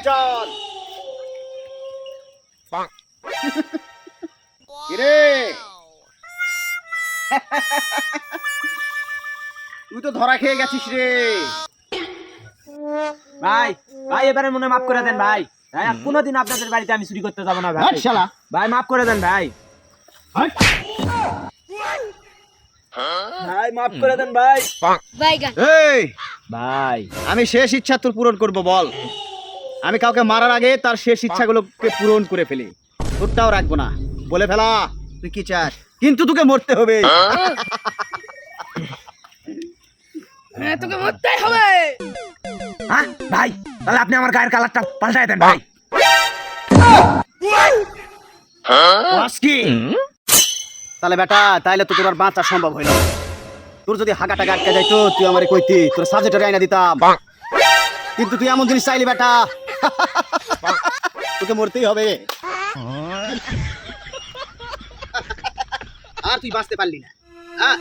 চল। কিরে তুই তো ধরা খেয়ে গেছিস রে। ভাই ভাই এবারে মনে মাফ করে দেন ভাই। ভাই আর কোনোদিন আপনাদের বাড়িতে আমি চুরি করতে যাব না ভাই। হাট শালা। ভাই মাফ করে দেন ভাই। হাট। ভাই মাফ করে দেন ভাই। এই ভাই আমি শেষ ইচ্ছা তোর পূরণ করব, বল। আমি কাউকে মারার আগে তার শেষ ইচ্ছাগুলোকে পূরণ করে ফেলি, তোরটাও রাখবো না। বলে ফেলা তুই কি চাস, কিন্তু তোকে মরতে হবে। হ্যাঁ তোকে মরতেই হবে। হ্যাঁ ভাই তাহলে আপনি আমার গায়ের কালারটা পাল্টাই দেন ভাই। বাস কি? তাহলে বেটা তাইলে তো তোর আর বাঁচা সম্ভব হইল না। তোর যদি হাগা টাকা আটকে যাইতো তুই আমারে কইতি, তোর সাবজেক্টে আইনা দিতাম। কিন্তু তুই এমন জিনিস চাইলি বেটা, তোকে মরতেই হবে। আর তুই বাঁচতে পারলি না। হ্যাঁ